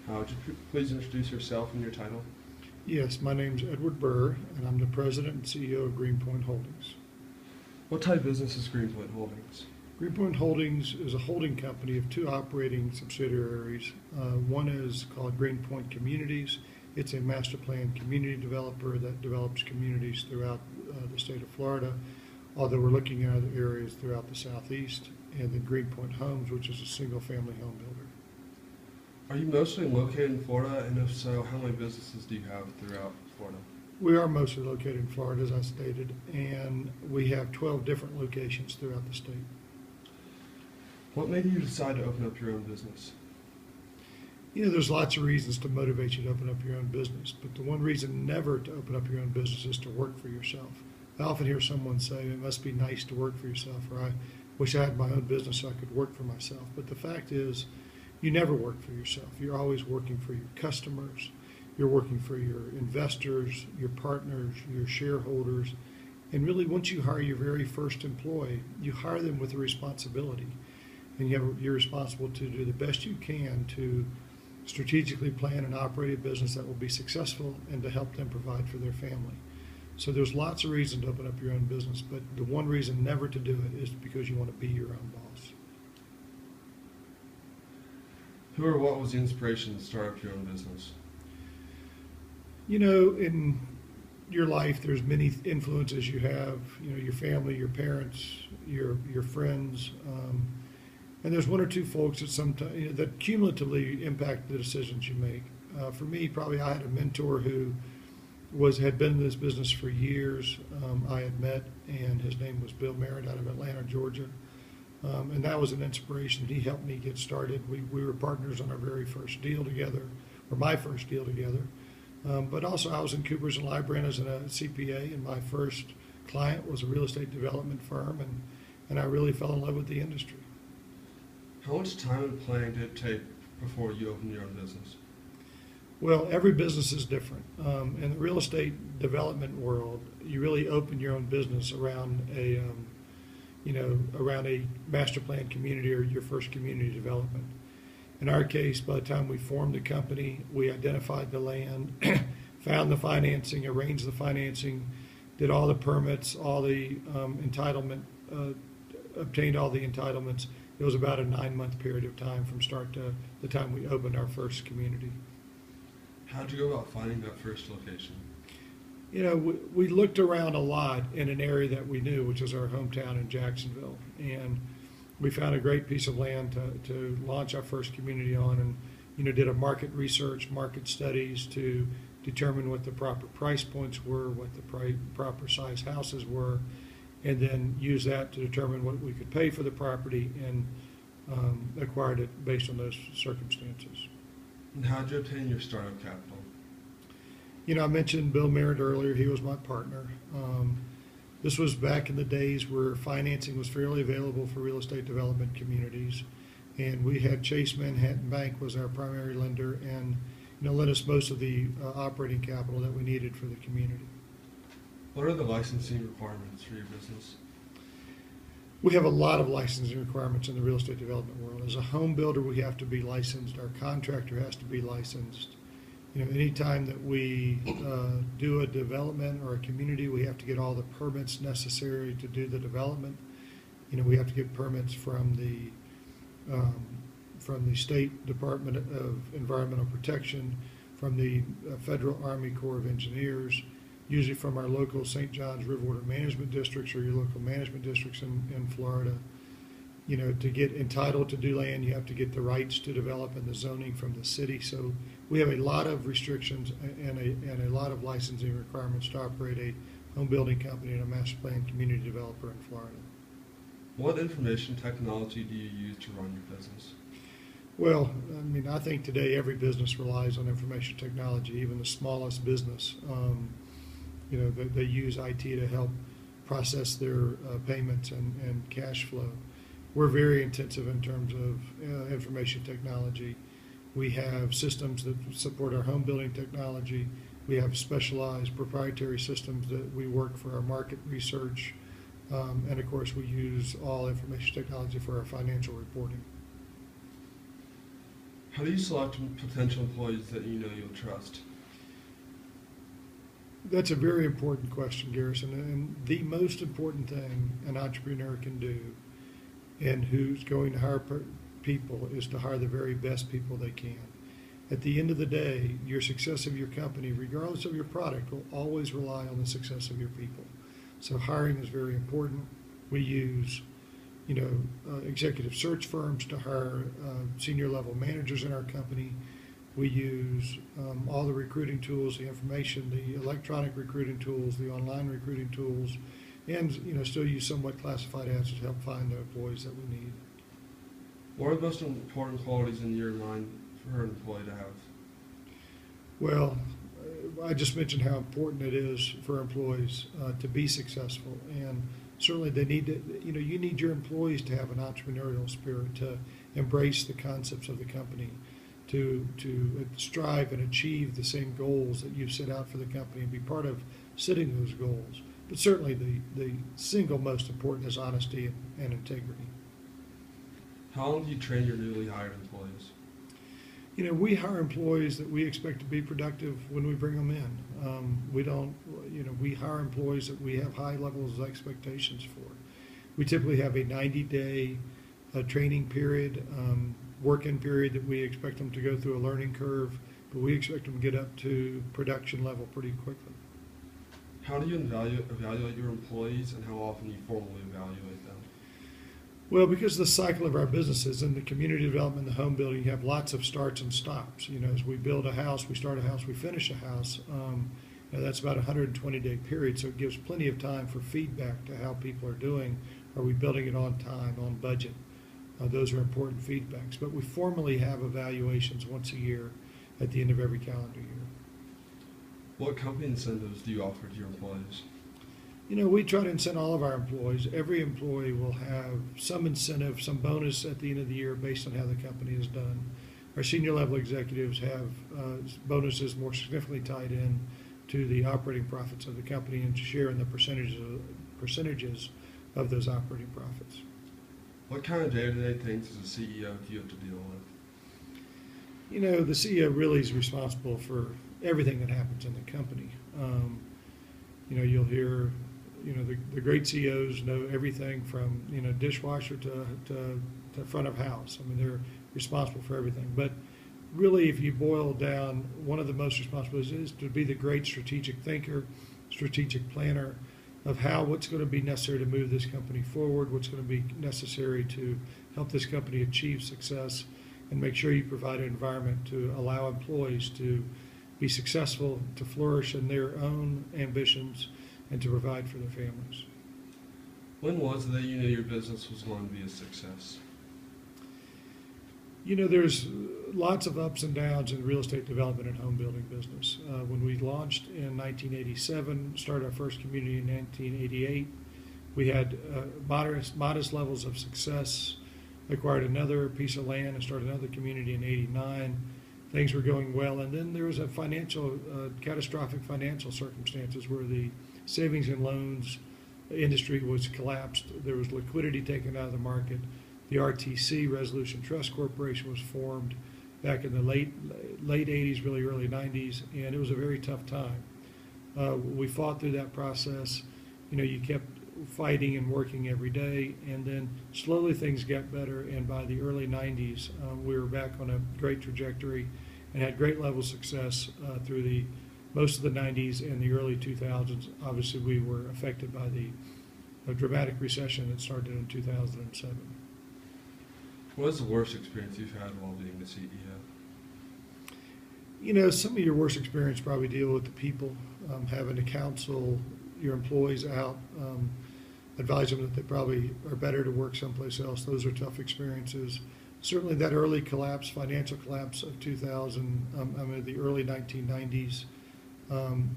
Would you please introduce yourself and your title? Yes, my name's Edward Burr, and I'm the President and CEO of Greenpoint Holdings. What type of business is Greenpoint Holdings? Greenpoint Holdings is a holding company of two operating subsidiaries. One is called Greenpoint Communities. It's a master plan community developer that develops communities throughout the state of Florida, although we're looking at other areas throughout the southeast. And then Greenpoint Homes, which is a single-family home builder. Are you mostly located in Florida, and if so, how many businesses do you have throughout Florida? We are mostly located in Florida, as I stated, and we have 12 different locations throughout the state. What made you decide to open up your own business? There's lots of reasons to motivate you to open up your own business, but the one reason never to open up your own business is to work for yourself. I often hear someone say, it must be nice to work for yourself, or I wish I had my own business so I could work for myself. But the fact is, you never work for yourself. You're always working for your customers. You're working for your investors, your partners, your shareholders. And really, once you hire your very first employee, you hire them with a responsibility. And you're responsible to do the best you can to strategically plan and operate a business that will be successful and to help them provide for their family. So there's lots of reasons to open up your own business, but the one reason never to do it is because you want to be your own boss. Who or what was the inspiration to start up your own business? In your life, there's many influences you have, your family, your parents, your friends, and there's one or two folks that sometimes that cumulatively impact the decisions you make. For me, probably I had a mentor who had been in this business for years. I had met, and his name was Bill Merritt out of Atlanta, Georgia. And that was an inspiration. He helped me get started. We were partners on our very first deal together, or my first deal together. But also I was in Coopers and Lybrand as a CPA, and my first client was a real estate development firm, and I really fell in love with the industry. How much time and planning did it take before you opened your own business? Well, every business is different. In the real estate development world, you really open your own business around around a master plan community or your first community development. In our case, by the time we formed the company, we identified the land, found the financing, arranged the financing, did all the permits, all the entitlement, obtained all the entitlements. It was about a 9-month period of time from start to the time we opened our first community. How did you go about finding that first location? We looked around a lot in an area that we knew, which was our hometown in Jacksonville, and we found a great piece of land to launch our first community on, and did a market research, market studies to determine what the proper price points were, what the proper size houses were, and then use that to determine what we could pay for the property, and acquired it based on those circumstances. And how did you obtain your startup capital? I mentioned Bill Merritt earlier. He was my partner. This was back in the days where financing was fairly available for real estate development communities, and we had Chase Manhattan Bank was our primary lender, and lent us most of the operating capital that we needed for the community. What are the licensing requirements for your business? We have a lot of licensing requirements in the real estate development world. As a home builder, we have to be licensed. Our contractor has to be licensed. Anytime that we do a development or a community, we have to get all the permits necessary to do the development. We have to get permits from the State Department of Environmental Protection, from the Federal Army Corps of Engineers, usually from our local St. John's River Water Management Districts or your local management districts in Florida. To get entitled to do land, you have to get the rights to develop and the zoning from the city. So we have a lot of restrictions and a lot of licensing requirements to operate a home building company and a master plan community developer in Florida. What information technology do you use to run your business? Well, I think today every business relies on information technology, even the smallest business. They use IT to help process their payments and cash flow. We're very intensive in terms of information technology. We have systems that support our home building technology. We have specialized proprietary systems that we work for our market research. And of course, we use all information technology for our financial reporting. How do you select potential employees that you know you'll trust? That's a very important question, Garrison. And the most important thing an entrepreneur can do and who's going to hire people is to hire the very best people they can. At the end of the day, your success of your company, regardless of your product, will always rely on the success of your people. So hiring is very important. We use, executive search firms to hire senior level managers in our company. We use all the recruiting tools, the information, the electronic recruiting tools, the online recruiting tools, and still use somewhat classified ads to help find the employees that we need. What are the most important qualities in your mind for an employee to have? Well, I just mentioned how important it is for employees to be successful, and certainly they need to. You need your employees to have an entrepreneurial spirit, to embrace the concepts of the company, to strive and achieve the same goals that you've set out for the company, and be part of setting those goals. But certainly the single most important is honesty and integrity. How long do you train your newly hired employees? We hire employees that we expect to be productive when we bring them in. We don't, we hire employees that we have high levels of expectations for. We typically have a 90-day training period, work-in period that we expect them to go through a learning curve, but we expect them to get up to production level pretty quickly. How do you evaluate your employees, and how often do you formally evaluate them? Well, because of the cycle of our businesses in the community development, the home building, you have lots of starts and stops. As we build a house, we start a house, we finish a house. That's about a 120-day period, so it gives plenty of time for feedback to how people are doing. Are we building it on time, on budget? Those are important feedbacks. But we formally have evaluations once a year at the end of every calendar year. What company incentives do you offer to your employees? We try to incent all of our employees. Every employee will have some incentive, some bonus at the end of the year based on how the company is done. Our senior level executives have bonuses more significantly tied in to the operating profits of the company and to share in the percentages of those operating profits. What kind of day-to-day things as a CEO do you have to deal with? The CEO really is responsible for everything that happens in the company. You'll hear, the great CEOs know everything from, dishwasher to front of house. They're responsible for everything. But really, if you boil down, one of the most responsibilities is to be the great strategic thinker, strategic planner of what's going to be necessary to move this company forward, what's going to be necessary to help this company achieve success, and make sure you provide an environment to allow employees to be successful, to flourish in their own ambitions, and to provide for their families. When was it that you knew your business was going to be a success? There's lots of ups and downs in the real estate development and home building business. When we launched in 1987, started our first community in 1988, we had modest levels of success, acquired another piece of land and started another community in 89. Things were going well, and then there was a catastrophic financial circumstances where the savings and loans industry was collapsed. There was liquidity taken out of the market. The RTC, Resolution Trust Corporation, was formed back in the late 80s, really early 90s, and it was a very tough time. We fought through that process. You kept fighting and working every day, and then slowly things got better, and by the early 90s, we were back on a great trajectory and had great level of success through most of the 90s and the early 2000s. Obviously, we were affected by the dramatic recession that started in 2007. What is the worst experience you've had while being the CEO? Some of your worst experience probably deal with the people, having to counsel your employees out, advise them that they probably are better to work someplace else. Those are tough experiences. Certainly that early financial collapse of 2000, the early 1990s.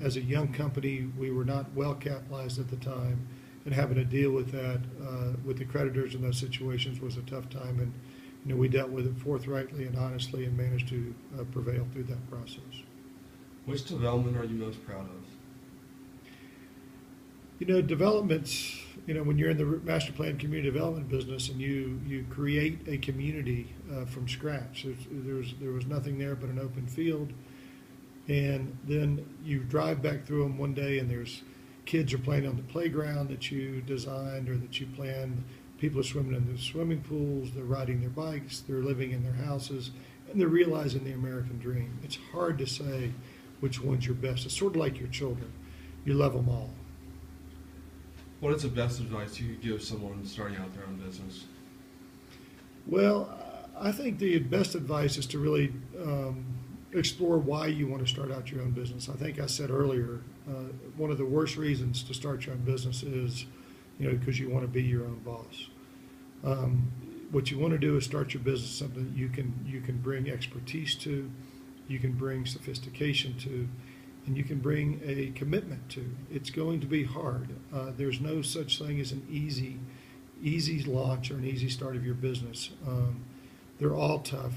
As a young company, we were not well capitalized at the time, and having to deal with that, with the creditors in those situations was a tough time. And we dealt with it forthrightly and honestly and managed to prevail through that process. Which development are you most proud of? Developments, when you're in the master plan community development business and you create a community from scratch, there was nothing there but an open field. And then you drive back through them one day and there's kids are playing on the playground that you designed or that you planned. People are swimming in the swimming pools, they're riding their bikes, they're living in their houses, and they're realizing the American dream. It's hard to say which one's your best. It's sort of like your children. You love them all. What is the best advice you could give someone starting out their own business? Well, I think the best advice is to really explore why you want to start out your own business. I think I said earlier, one of the worst reasons to start your own business is, because you want to be your own boss. What you want to do is start your business something that you can bring expertise to, you can bring sophistication to, and you can bring a commitment to. It's going to be hard. There's no such thing as an easy launch or an easy start of your business. They're all tough.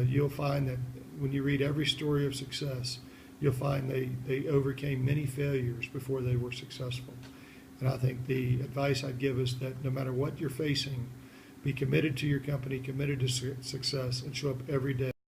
You'll find that when you read every story of success, you'll find they overcame many failures before they were successful. And I think the advice I'd give is that no matter what you're facing, be committed to your company, committed to success, and show up every day.